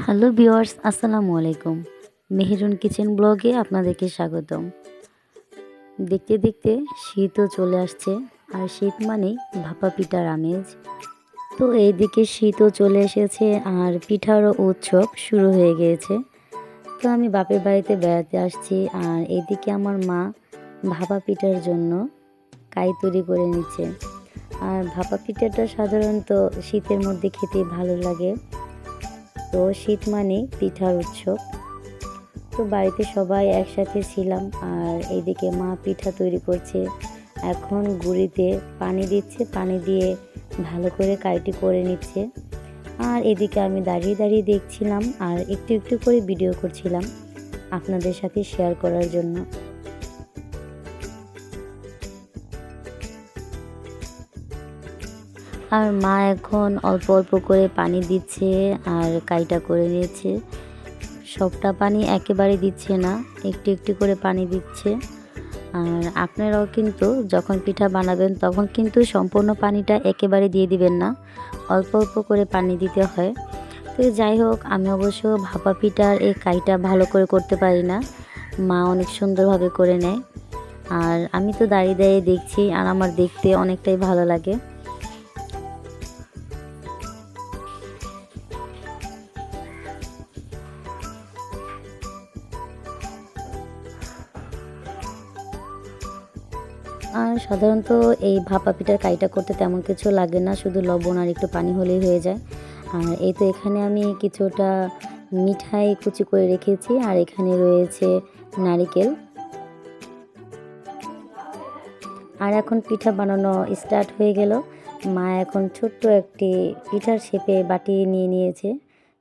Hello viewers, আসসালামু আলাইকুম। Meherun kitchen ব্লগে আপনাদেরকে স্বাগতম। দেখতে দেখতে শীতও চলে আসছে, আর শীত মানেই ভাপা পিঠার আমেজ। তো এইদিকে শীতও চলে এসেছে আর পিঠারও উৎসব শুরু হয়ে গিয়েছে। তো আমি বাপের বাড়িতে বেড়াতে আসছি, আর এদিকে আমার মা ভাপা পিঠার জন্য কাই তৈরি করে নিচ্ছে। আর ভাপা পিঠাটা সাধারণত শীতের মধ্যে খেতে ভালো লাগে। তো শীত মানে পিঠার উৎসব। তো বাড়িতে সবাই একসাথে ছিলাম, আর এইদিকে মা পিঠা তৈরি করছে। এখন গুঁড়িতে পানি দিচ্ছে, পানি দিয়ে ভালো করে কাইটি করে নিচ্ছে। আর এদিকে আমি দাঁড়িয়ে দাঁড়িয়ে দেখছিলাম আর একটু একটু করে ভিডিও করছিলাম আপনাদের সাথে শেয়ার করার জন্য। আর মা এখন অল্প অল্প করে পানি দিচ্ছে আর কাইটা করে নিয়েছে। সবটা পানি একেবারে দিচ্ছে না, একটু একটু করে পানি দিচ্ছে। আর আপনারাও কিন্তু যখন পিঠা বানাবেন তখন কিন্তু সম্পূর্ণ পানিটা একেবারে দিয়ে দিবেন না, অল্প অল্প করে পানি দিতে হয়। তো যাই হোক, আমি অবশ্য ভাপা পিঠার এই কাইটা ভালো করে করতে পারি না, মা অনেক সুন্দরভাবে করে নেয়। আর আমি তো দাঁড়িয়ে দাঁড়িয়ে দেখছি, আর আমার দেখতে অনেকটাই ভালো লাগে। আর সাধারণত এই ভাপা পিঠার কাইটা করতে তেমন কিছু লাগে না, শুধু লবণ আর একটু পানি হলেই হয়ে যায়। আর এই তো এখানে আমি কিছুটা মিঠাই কুচি করে রেখেছি, আর এখানে রয়েছে নারিকেল। আর এখন পিঠা বানানো স্টার্ট হয়ে গেল। মা এখন ছোট্ট একটি পিঠার শেপে বাটি নিয়ে নিয়েছে,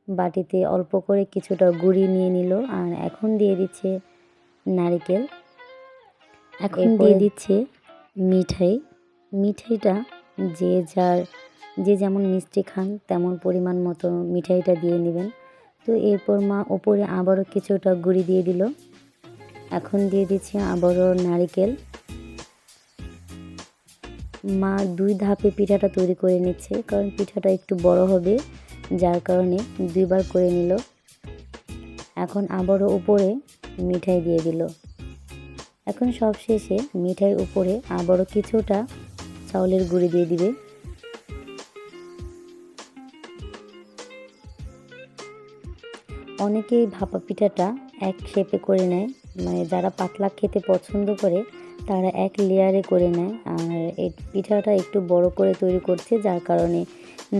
বাটিতে অল্প করে কিছুটা গুঁড়ি নিয়ে নিল, আর এখন দিয়ে দিচ্ছে নারিকেল। এখন দিয়ে দিচ্ছে মিঠাই। মিঠাইটা যে যেমন মিষ্টি খান তেমন পরিমাণ মতো মিঠাইটা দিয়ে নেবেন। তো এরপর মা ওপরে আবারও কিছুটা গুঁড়ি দিয়ে দিল। এখন দিয়ে দিচ্ছে আবারও নারিকেল। মা 2 ধাপে পিঠাটা তৈরি করে নিচ্ছে, কারণ পিঠাটা একটু বড় হবে, যার কারণে 2বার করে নিল। এখন আবারও উপরে মিঠাই দিয়ে দিল। এখন সব শেষে মিঠাইয়ের উপরে আবারও কিছুটা চাউলের গুঁড়ি দিয়ে দিবে। অনেকেই ভাপা পিঠাটা এক শেপে করে নেয়, মানে যারা পাতলা খেতে পছন্দ করে তারা এক লেয়ারে করে নেয়। আর এই পিঠাটা একটু বড় করে তৈরি করছে, যার কারণে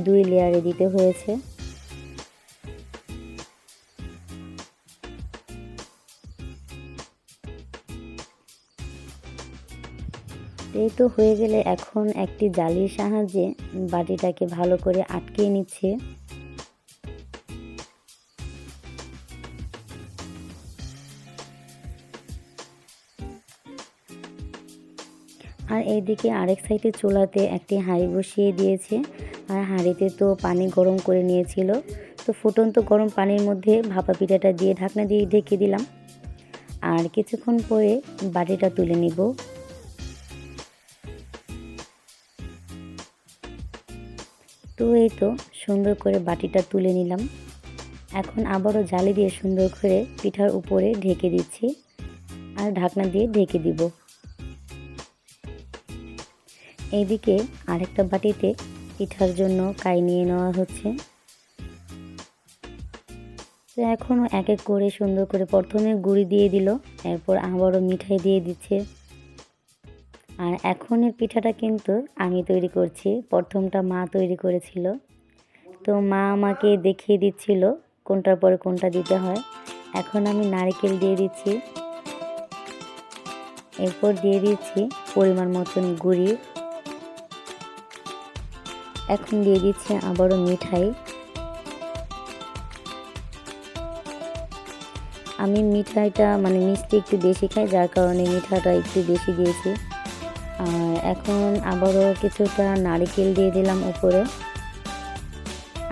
2 লেয়ারে দিতে হয়েছে। এই তো হয়ে গেলে এখন একটি জালির সাহায্যে বাটিটাকে ভালো করে আটকিয়ে নিচ্ছে। আর এইদিকে আরেক সাইডে চুলাতে একটি হাঁড়ি বসিয়ে দিয়েছে, আর হাঁড়িতে তো পানি গরম করে নিয়েছিল। তো ফুটন্ত গরম পানির মধ্যে ভাপা পিঠাটা দিয়ে ঢাকনা দিয়ে ঢেকে দিলাম, আর কিছুক্ষণ পরে বাটিটা তুলে নিব। তো এই তো সুন্দর করে বাটিটা তুলে নিলাম। এখন আবারও জালি দিয়ে সুন্দর করে পিঠার উপরে ঢেকে দিচ্ছি, আর ঢাকনা দিয়ে ঢেকে দিব। এইদিকে আরেকটা বাটিতে পিঠার জন্য কাই নিয়ে নেওয়া হচ্ছে। তো এখনও এক এক করে সুন্দর করে প্রথমে গুঁড়ি দিয়ে দিল, এরপর আবারও মিঠাই দিয়ে দিচ্ছে। আর এখনের পিঠাটা কিন্তু আমি তৈরি করছি, প্রথমটা মা তৈরি করেছিল। তো মা আমাকে দেখিয়ে দিচ্ছিল কোনটার পরে কোনটা দিতে হয়। এখন আমি নারকেল দিয়ে দিচ্ছি, এরপর দিয়ে দিচ্ছি পরিমাণ মতন গুঁড়ি। এখন দিয়ে দিচ্ছি আবারও মিঠাই। আমি মিঠাইটা মানে মিষ্টি একটু বেশি খাই, যার কারণে মিঠাটা একটু বেশি দিয়েছি। আর এখন আবারও কিছুটা নারকেল দিয়ে দিলাম উপরে।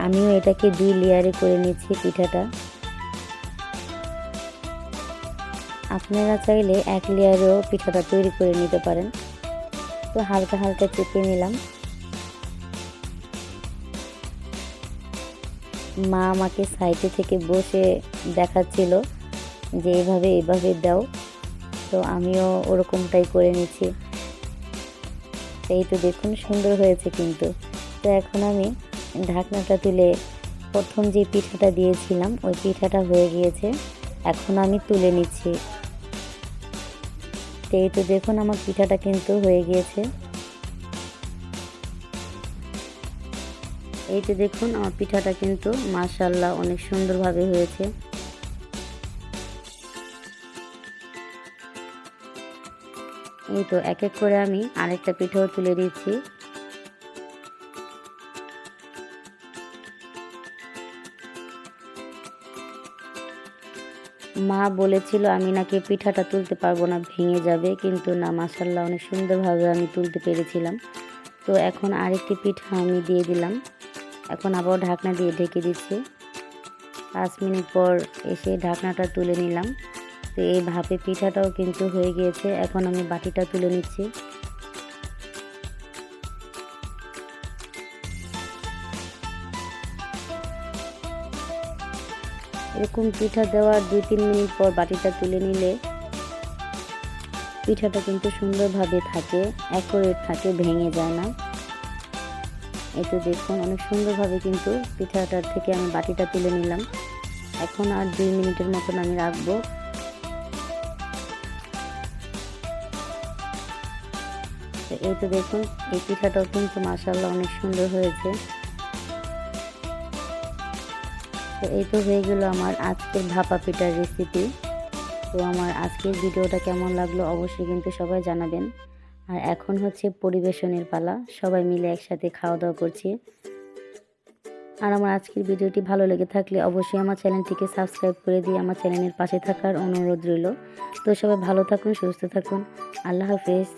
আমিও এটাকে 2 লেয়ারে করে নিচ্ছি পিঠাটা। আপনারা চাইলে 1 লেয়ারেও পিঠাটা তৈরি করে নিতে পারেন। তো হালকা হালকা চেপে নিলাম। মা আমাকে সাইডে থেকে বসে দেখাচ্ছিল যে এইভাবে এইভাবে দাও, তো আমিও ওরকমটাই করে নিচ্ছি। এই তো দেখুন সুন্দর হয়েছে কিন্তু। তো এখন আমি ঢাকনাটা তুলে প্রথম যে পিঠাটা দিয়েছিলাম ওই পিঠাটা হয়ে গিয়েছে, এখন আমি তুলে নিচ্ছি। তো এই তো দেখুন আমার পিঠাটা কিন্তু হয়ে গিয়েছে। এই তো দেখুন আমার পিঠাটা কিন্তু মাশাআল্লাহ অনেক সুন্দরভাবে হয়েছে। এই তো এক এক করে আমি আরেকটা পিঠাও তুলে দিচ্ছি। মা বলেছিল আমি নাকি পিঠাটা তুলতে পারবো না, ভেঙে যাবে, কিন্তু না, মাশাআল্লাহ অনেক সুন্দরভাবে আমি তুলতে পেরেছিলাম। তো এখন আরেকটি পিঠা আমি দিয়ে দিলাম, এখন আবার ঢাকনা দিয়ে ঢেকে দিচ্ছি। 5 মিনিট পর এসে ঢাকনাটা তুলে নিলাম। তো এই ভাপে পিঠাটাও কিন্তু হয়ে গিয়েছে, এখন আমি বাটিটা তুলে নিচ্ছি। এরকম পিঠা দেওয়ার 2-3 মিনিট পর বাটিটা তুলে নিলে পিঠাটা কিন্তু সুন্দরভাবে থাকে, অ্যাকুরেট থাকে, ভেঙে যায় না। এই তো দেখুন অনেক সুন্দরভাবে কিন্তু পিঠাটার থেকে আমি বাটিটা তুলে নিলাম। এখন আর 2 মিনিটের মতন আমি রাখবো। তো এই তো দেখুন এই পিঠাটাও কিন্তু মাশাআল্লাহ অনেক সুন্দর হয়েছে। তো এই তো হয়ে গেল আমার আজকের ভাপা পিঠার রেসিপি। তো আমার আজকের ভিডিওটা কেমন লাগলো অবশ্যই কিন্তু সবাই জানাবেন। আর এখন হচ্ছে পরিবেশনের পালা, সবাই মিলে একসাথে খাওয়া দাওয়া করছি। আর আমার আজকের ভিডিওটি ভালো লেগে থাকলে অবশ্যই আমার চ্যানেলটিকে সাবস্ক্রাইব করে দিয়ে আমার চ্যানেলের পাশে থাকার অনুরোধ রইল। তো সবাই ভালো থাকুন, সুস্থ থাকুন, আল্লাহ হাফেজ।